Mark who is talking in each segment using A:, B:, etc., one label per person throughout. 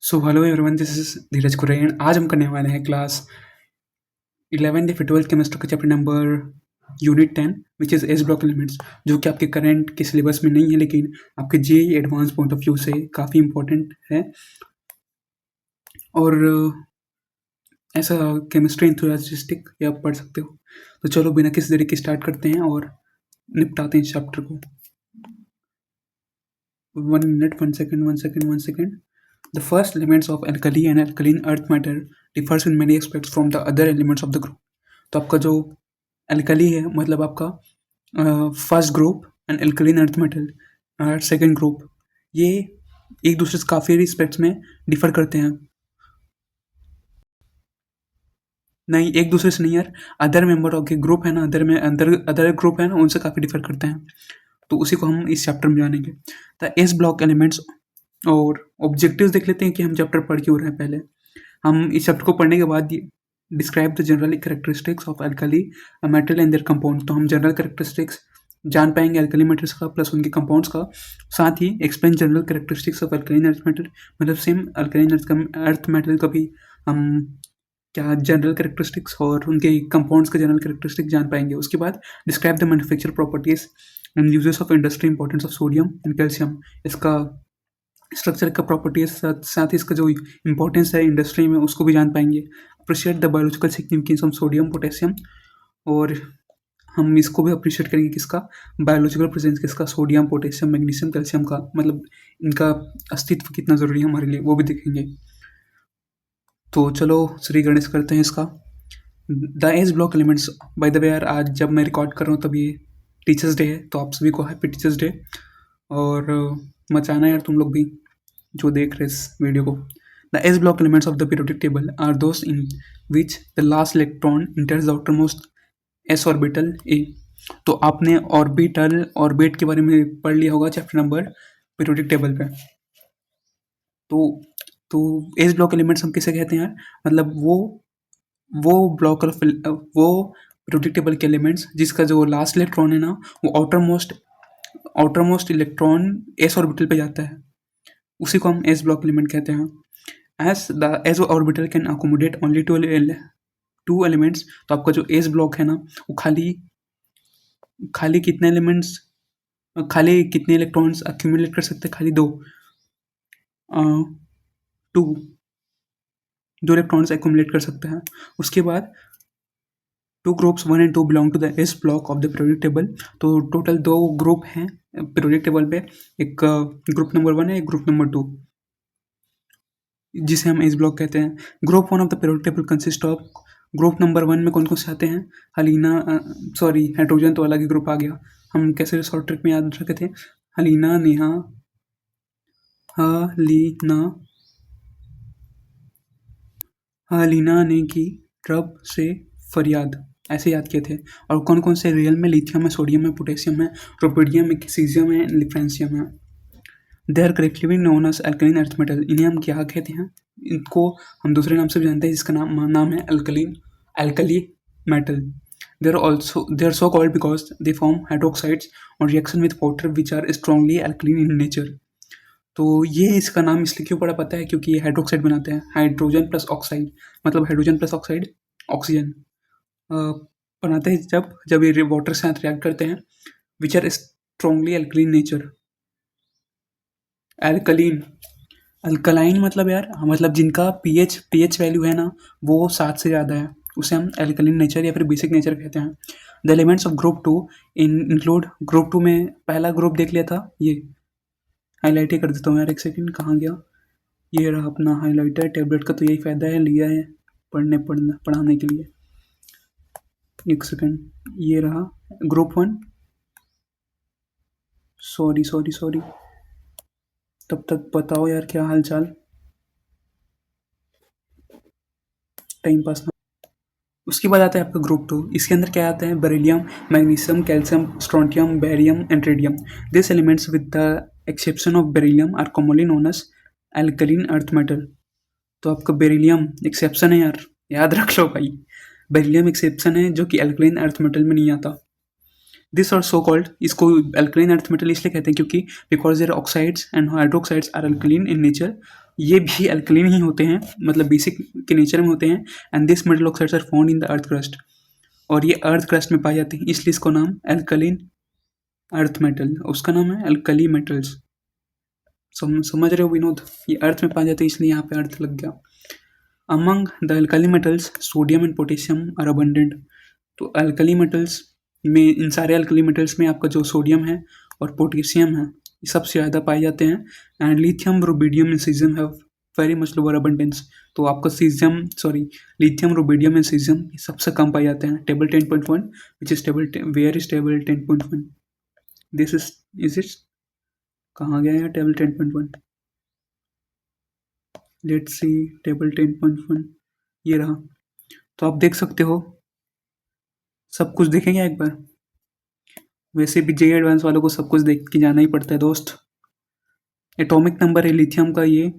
A: So hello everyone, this is Dheeraj Kuren. आज हम करने वाले हैं क्लास 11th या फिर 12th केमिस्ट्री का chapter number unit 10 which is S block elements, जो कि आपके करंट के सिलेबस में नहीं है लेकिन आपके JEE advance point of view से काफ़ी इंपॉर्टेंट है। और ऐसा केमिस्ट्री इंथुसियास्टिक या आप पढ़ सकते हो। तो चलो बिना किसी देरी के स्टार्ट करते हैं और निपटाते हैं इस चैप्टर को। 1 minute, 1 second, 1 second, 1 second. The first elements of alkali and alkaline earth matter differs in many aspects from the other elements of the group. तो आपका जो alkali है मतलब आपका first group and alkaline earth metal second group, ये एक दूसरे से काफ़ी रिस्पेक्ट्स में डिफर करते हैं। नहीं, एक दूसरे से नहीं यार, अदर मेंबर ऑफ के ग्रुप है ना, अदर ग्रुप है ना, उनसे काफ़ी डिफर करते हैं। तो उसी को हम इस चैप्टर में जानेंगे। द एस ब्लॉक एलिमेंट्स और ऑब्जेक्टिव्स देख लेते हैं कि हम चैप्टर पढ़ क्यों रहे हैं। पहले हम इस चैप्टर को पढ़ने के बाद describe the general characteristics of alkali metal and their compound. तो हम जनरल कैरेक्टरिस्टिक्स जान पाएंगे अल्कली मेटल्स का प्लस उनके कंपाउंड्स का। साथ ही explain general characteristics of alkaline earth metal, मतलब सेम अल्कलीन अर्थ मेटल का भी हम क्या जनरल कैरेक्टरिस्टिक्स और उनके कंपाउंड्स के जनरल कैरेक्टरिस्टिक्स जान पाएंगे। उसके बाद describe the manufacture properties and uses of industry, importance of sodium and calcium, इसका स्ट्रक्चर का प्रॉपर्टीज साथ ही इसका जो इंपॉर्टेंस है इंडस्ट्री में उसको भी जान पाएंगे। Appreciate the biological significance of sodium potassium, और हम इसको भी अप्रिशिएट करेंगे किसका, बायोलॉजिकल प्रेजेंस किसका, सोडियम पोटेशियम मैग्नीशियम कैल्शियम का, मतलब इनका अस्तित्व कितना ज़रूरी है हमारे लिए वो भी देखेंगे। तो चलो श्री गणेश करते हैं इसका। The S block elements, by the way यार, आज जब मैं रिकॉर्ड कर रहा हूँ तब ये टीचर्स डे है, तो आप सभी को हैप्पी टीचर्स डे। और मचाना यार तुम लोग भी जो देख रहे इस वीडियो को। The S block elements of the periodic table are those in which the last electron enters the outermost s orbital ए। तो आपने ऑर्बिट के बारे में पढ़ लिया होगा चैप्टर नंबर पीरियोडिक टेबल पे। तो एस ब्लॉक एलिमेंट्स हम किसे कहते हैं यार, मतलब वो ब्लॉक वो पीरियोडिक टेबल के एलिमेंट्स जिसका जो लास्ट इलेक्ट्रॉन है ना वो आउटरमोस्ट इलेक्ट्रॉन एस ऑर्बिटल पे जाता है, उसी को हम एस ब्लॉक एलिमेंट कहते हैं। S the S orbital can accommodate only two elements. तो आपका जो एस ब्लॉक है ना वो खाली कितने एलिमेंट्स, खाली कितने इलेक्ट्रॉन्स अक्यूमुलेट कर सकते हैं, खाली दो इलेक्ट्रॉन्स एक्यूमुलेट कर सकते हैं। उसके बाद two groups 1 and 2 belong to the S block of the periodic table. तो टोटल 2 ग्रुप हैं पीरियोडिक टेबल पे, एक ग्रुप नंबर 1 है, एक ग्रुप नंबर 2, जिसे हम एस ब्लॉक कहते हैं। Group 1 of the periodic table consist of, group number 1 में कौन कौन से आते हैं, हाइड्रोजन तो अलग ही ग्रुप आ गया, हम कैसे शॉर्ट ट्रिक में याद रखे थे, हलीना, नेहा, हलीना ने की रब से फरियाद, ऐसे याद किए थे। और कौन कौन से रियल में लिथियम है, सोडियम है, पोटेशियम है, रुबिडियम है, सीजियम है, लिफ्रेंशियम है। They are correctly known as alkaline earth metal. इन्हें हम क्या कहते हैं, इनको हम दूसरे नाम से भी जानते हैं जिसका नाम है alkali metal. They are so called because they form hydroxides on reaction with water which are strongly alkaline in nature. तो ये इसका नाम इसलिए क्यों पड़ा पता है, क्योंकि ये हाइड्रोक्साइड बनाते हैं, हाइड्रोजन प्लस ऑक्साइड, मतलब हाइड्रोजन प्लस ऑक्साइड ऑक्सीजन बनाते हैं जब ये वाटर के साथ रिएक्ट करते हैं, which are strongly alkaline nature. Alkaline, alkaline मतलब यार, मतलब जिनका पीएच वैल्यू है ना वो 7 से ज़्यादा है, उसे हम अल्कलीन नेचर या फिर बेसिक नेचर कहते हैं। The elements of group 2 include, group 2 में पहला ग्रुप देख लिया था, ये हाईलाइट ही कर देता हूँ यार, एक सेकेंड, कहाँ गया, ये रहा अपना हाईलाइटर। टैबलेट का तो यही फ़ायदा है, लिया है पढ़ाने के लिए। एक सेकेंड, ये रहा ग्रुप 1, सॉरी, तब तक बताओ यार क्या हाल चाल, टाइम पास ना। उसके बाद आता है आपका ग्रुप 2, इसके अंदर क्या आता है, beryllium, magnesium, calcium, strontium, barium and radium. This elements with the exception of beryllium are commonly known as alkaline earth metal. तो आपका बेरिलियम एक्सेप्शन है यार, याद रख लो भाई, बेरिलियम एक्सेप्शन है जो कि अल्कलीन अर्थ मेटल में नहीं आता। दिस आर सो कॉल्ड, इसको अल्कलीन अर्थ मेटल इसलिए कहते हैं क्योंकि because their oxides and hydroxides are alkaline in nature, ये भी अल्कलीन ही होते हैं, मतलब बेसिक के नेचर में होते हैं। And this metal oxides are found in the earth crust, और ये अर्थ क्रस्ट में पाए जाते हैं, इसलिए इसको नाम अल्कलीन अर्थ मेटल, उसका नाम है अल्कली मेटल्स। समझ रहे हो विनोद, ये अर्थ में पाए जाते हैं इसलिए यहाँ पे अर्थ लग गया। Among the alkali metals sodium and potassium are abundant, तो अल्कली मेटल्स में, इन सारे अल्कली मेटल्स में आपका जो सोडियम है और पोटेशियम है ये सबसे ज़्यादा पाए जाते हैं। And lithium rubidium and caesium have very much lower abundance, तो आपका caesium lithium rubidium and caesium सबसे कम पाए जाते हैं। Table 10.1 which is table where is table 10.1, this is it, कहाँ गया यार टेबल 10.1, लेट्स सी टेबल 10.1, ये रहा। तो आप देख सकते हो, सब कुछ देखेंगे एक बार, वैसे भी जेई एडवांस वालों को सब कुछ देख के जाना ही पड़ता है दोस्त। एटॉमिक नंबर है लिथियम का ये,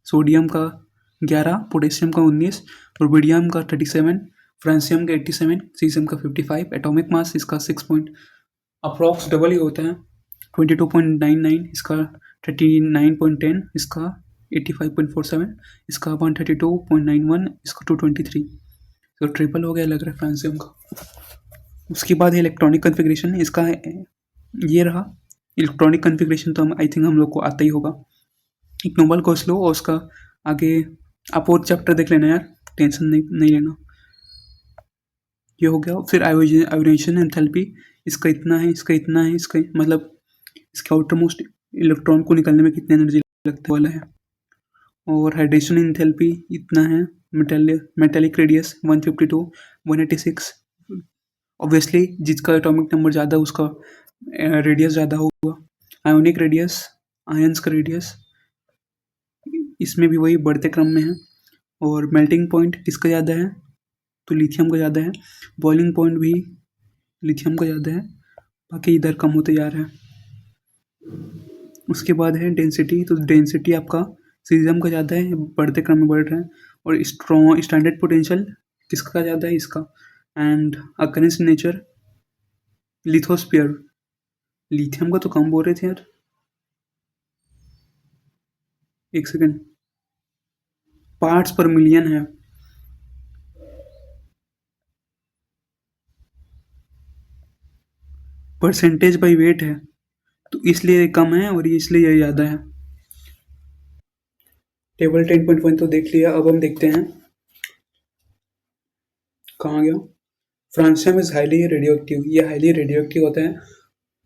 A: सोडियम का 11, पोटेशियम का 19, रुबिडियम का 37, फ्रांसियम का 87, सीजियम का 55। एटॉमिक मास इसका 6 पॉइंट अप्रॉक्स डबल ही होता है, 22.99, इसका 39.10, इसका 85.47, इसका 132.91, इसका 223, तो ट्रिपल हो गया लग रहा है फ्रांसियम का। उसके बाद है इलेक्ट्रॉनिक कन्फिग्रेशन, इसका ये रहा इलेक्ट्रॉनिक कन्फिग्रेशन, तो हम आई थिंक हम लोग को आता ही होगा। एक नोबल को लो और उसका आगे आप और चैप्टर देख लेना यार, टेंशन नहीं लेना। ये हो गया। फिर आयोनाइजेशन एंथैल्पी, इसका इतना है, इसका इतना है, इसका मतलब इसके आउटर मोस्ट इलेक्ट्रॉन को निकलने में कितनी एनर्जी लगने वाला है। और हाइड्रेशन एंथैल्पी इतना है। मेटेलिक रेडियस 152, 186, ऑब्वियसली जिसका एटॉमिक नंबर ज़्यादा उसका रेडियस ज़्यादा होगा। आयोनिक रेडियस, आयंस का रेडियस, इसमें भी वही बढ़ते क्रम में है। और मेल्टिंग पॉइंट किसका ज़्यादा है, तो लिथियम का ज़्यादा है। बॉइलिंग पॉइंट भी लिथियम का ज़्यादा है, बाकी इधर कम होते जा रहा है। उसके बाद है डेंसिटी, तो डेंसिटी आपका सीजियम का ज़्यादा है, बढ़ते क्रम में बढ़ रहा है। और स्टैंडर्ड पोटेंशियल किसका ज़्यादा है, इसका। And occurrence nature lithosphere, lithium का तो कम बोल रहे थे यार, एक सेकेंड, पार्ट्स पर मिलियन है, परसेंटेज बाई वेट है, तो इसलिए कम है और इसलिए ये ज़्यादा है। टेबल 10.1 तो देख लिया, अब हम देखते हैं कहाँ गया। Francium is highly radio active, ये हाईली रेडियो एक्टिव होता है,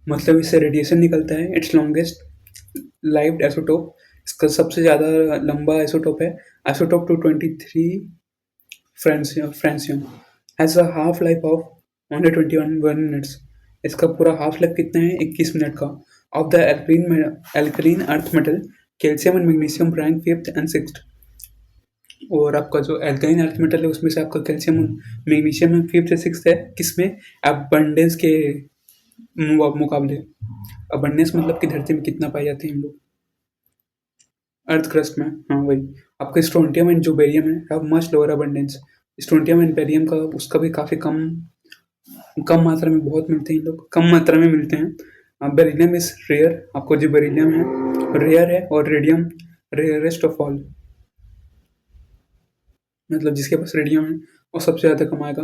A: मतलब इससे रेडिएशन निकलता है। इट्स लॉन्गेस्ट लाइव्ड आइसोटोप, इसका सबसे ज़्यादा लंबा आइसोटोप है। Isotope 223 francium has a half life of 121 minutes, इसका पूरा हाफ लाइफ कितना है, 21 मिनट का। Of the alkaline earth metal calcium and magnesium rank 5th and 6th, और आपका जो एल्कलीन अर्थ मेटल है उसमें से आपका कैल्शियम मैग्नीशियम 5th से 6th है, किसमें, अबंडेंस के मुकाबले। अबंडेंस मतलब कि धरती में कितना पाए जाते हैं हम लोग अर्थ क्रस्ट में, हाँ वही। आपका स्ट्रोंटियम एंड जो बेरियम है have much lower abundance, strontium and barium का उसका भी काफ़ी कम मात्रा में बहुत मिलते हैं, लोग कम मात्रा में मिलते हैं। बेरिलियम इज रेयर, आपको जो बेरिलियम है रेयर है, और रेडियम रेयरेस्ट ऑफ ऑल, मतलब जिसके पास रेडियम है वो सबसे ज़्यादा कमाएगा।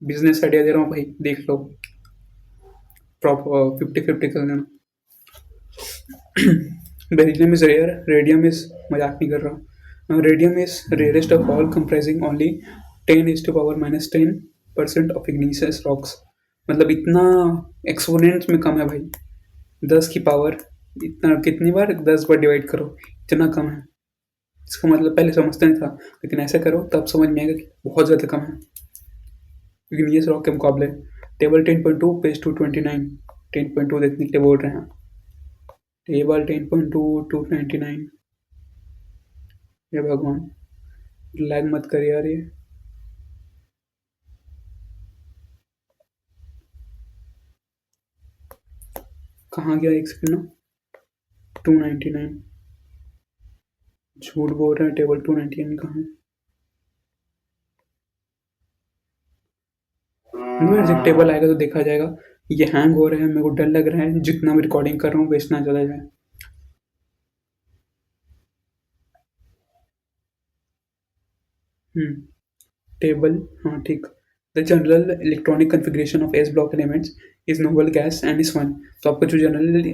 A: बिजनेस आइडिया दे रहा हूँ भाई, देख लो, प्रॉपर 50-50 कर लेना। Beryllium is rare, radium is, मजाक नहीं कर रहा, radium is rarest of all comprising only 10⁻⁻10% of igneous rocks, मतलब इतना एक्सपोनेंट में कम है भाई, 10 की पावर, इतना कितनी बार 10 बार डिवाइड करो, इतना कम है। इसका मतलब पहले समझते नहीं था, लेकिन ऐसे करो तब समझ में आएगा कि बहुत ज़्यादा कम है इग्नियस रॉक के मुकाबले। टेबल 10.2 पेज 229, 10.2 देखने के लिए बोल रहे हैं। टेबल 10.2 299, ये भगवान लैग मत कर यार, ये कहाँ गया, एक सेकंड ना, 299, झूठ बोल रहे हैं, टेबल 299 कहाँ है। नो यार, जब टेबल आएगा तो देखा जाएगा। ये हैंग हो रहा है, मेरे को डर लग रहा है जितना भी रिकॉर्डिंग कर रहा हूँ वेस्ट ना चला जाए। हम्म। टेबल। हाँ ठीक। The general electronic configuration of s block elements is noble gas n s one. तो आपका जो जनरल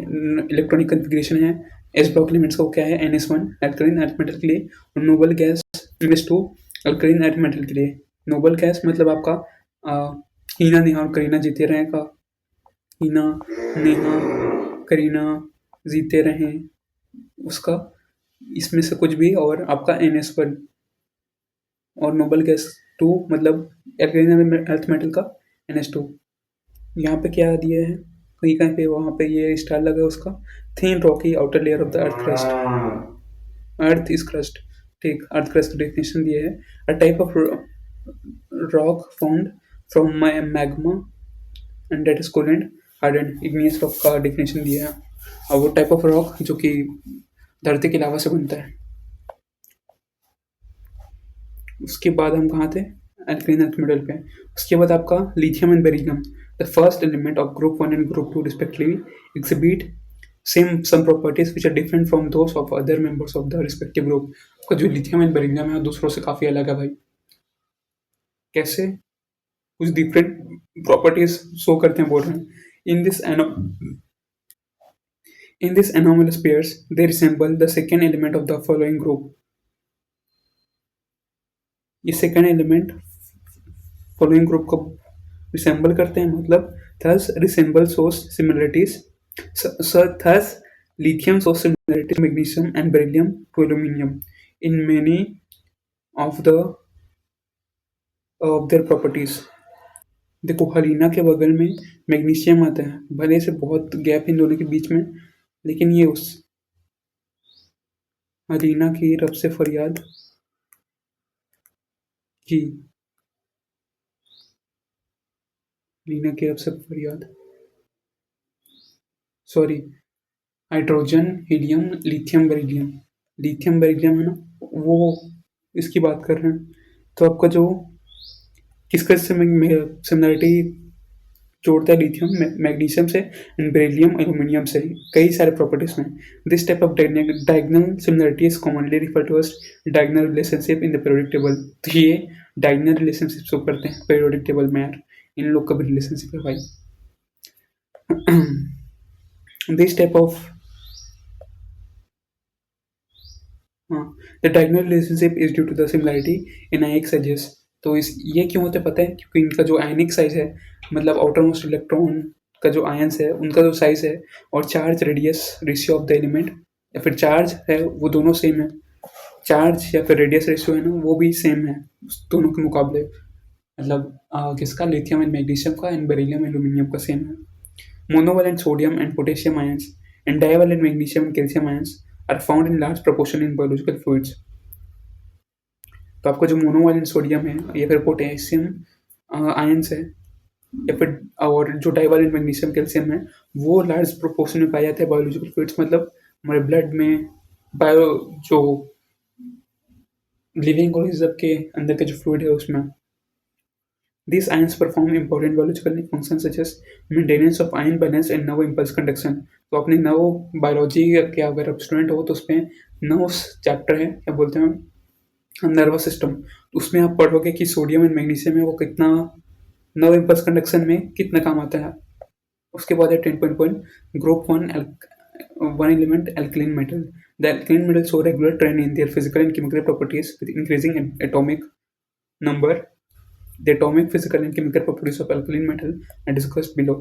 A: इलेक्ट्रॉनिक कन्फिग्रेशन है एस ब्लॉक एलिमेंट्स का वो क्या है, n s one alkaline earth metal के लिए, और noble gas n s two alkaline earth metal के लिए। नोबल गैस मतलब आपका हीना नेहा और करीना जीते रहे का, हीना नेहा करीना जीते रहे उसका, इसमें से कुछ भी, और आपका एन एस वन। और नोबल गैस टू मतलब एल्केन अर्थ मेटल का एन एस टू। यहाँ पे क्या दिया है, कहीं कहीं पे वहाँ पे ये स्टार लगा है उसका, thin rocky outer layer of the earth crust, earth is crust. ठीक, अर्थ क्रस्ट डेफिनेशन दिया है, a type of rock found from magma and that is cooled and harden igneous rock का डेफिनेशन दिया है। और वो टाइप ऑफ रॉक जो कि धरती के लावा से बनता है। उसके बाद हम कहाँ थे, अल्कलीन अर्थ मेटल पे। उसके बाद आपका lithium and beryllium, the first element of group one and group two respectively, exhibit same some properties which are different from those of other members of the respective group. आपका जो lithium and beryllium है वो दूसरों से काफ़ी अलग है भाई। कैसे, कुछ डिफरेंट प्रॉपर्टीज शो करते हैं बोल रहे हैं। In this in this anomalous pairs, they resemble the second element of the following group. ये सेकेंड एलिमेंट फॉलोइंग ग्रुप को रिसेंबल करते हैं, मतलब thus resemble shows similarities. So thus lithium shows similarities magnesium and beryllium to aluminium in many of the of their properties. देखो हरीना के बगल में magnesium आता है, भले से बहुत गैप इन दोनों के बीच में, लेकिन ये उस हरीना की रब से फरियाद की, रीना की रब से फरियाद, sorry, hydrogen helium lithium beryllium, lithium beryllium है ना, वो इसकी बात कर रहे हैं। तो आपका जो किसका सिमिलरिटी जोड़ता है, लिथियम मैग्नीशियम से एंड बेरिलियम एल्यूमिनियम से, कई सारे प्रॉपर्टीज में। This type of diagonal similarity is commonly refer to as diagonal relationship in the periodic table. तो ये डायगोनल रिलेशनशिप शो करते हैं पीरियोडिक टेबल में यार, इन लोग का भी रिलेशनशिप है भाई। दिस टाइप ऑफ, हाँ, the diagonal relationship is due to the similarity in ionic sizes. तो इस ये क्यों होता है पता है, क्योंकि इनका जो आयनिक साइज है, मतलब आउटर मोस्ट इलेक्ट्रॉन का जो आयंस है उनका जो साइज है, और charge radius ratio of the element या फिर चार्ज है, वो दोनों सेम है। चार्ज या फिर रेडियस रेशियो है ना, वो भी सेम है उस दोनों के मुकाबले, मतलब किसका, लिथियम एंड मैग्नीशियम का एंड बेरिलियम एल्यूमिनियम का सेम है। Monovalent sodium and potassium ions and divalent magnesium and calcium ions are found in large proportion in biological fluids. तो आपका जो मोनोवालेंट सोडियम है या फिर पोटेशियम आयंस है, या फिर और जो डाइवालेंट मैग्नीशियम कैल्शियम है, वो लार्ज प्रोपोर्शन में पाया जाता है बायोलॉजिकल फ्लूइड्स, मतलब हमारे ब्लड में, बायो जो लिविंग ऑर्गेनिज्म के अंदर के जो फ्लूइड है उसमें। These ions perform important biological functions such as maintenance of ion balance and nerve impulse conduction. तो अपने नर्व बायोलॉजी के अगर आप स्टूडेंट हो तो उसमें नर्व्स चैप्टर है, क्या बोलते हैं, नर्वस सिस्टम, उसमें आप पढ़ोगे कि सोडियम एंड मैग्नीशियम है वो कितना नर्व इम्पल्स कंडक्शन में कितना काम आता है। उसके बाद है 10.1 group one element alkaline metal. The alkaline metal show regular trend in their physical and chemical properties with increasing atomic number. The atomic, physical and chemical properties of alkaline metal are discussed below.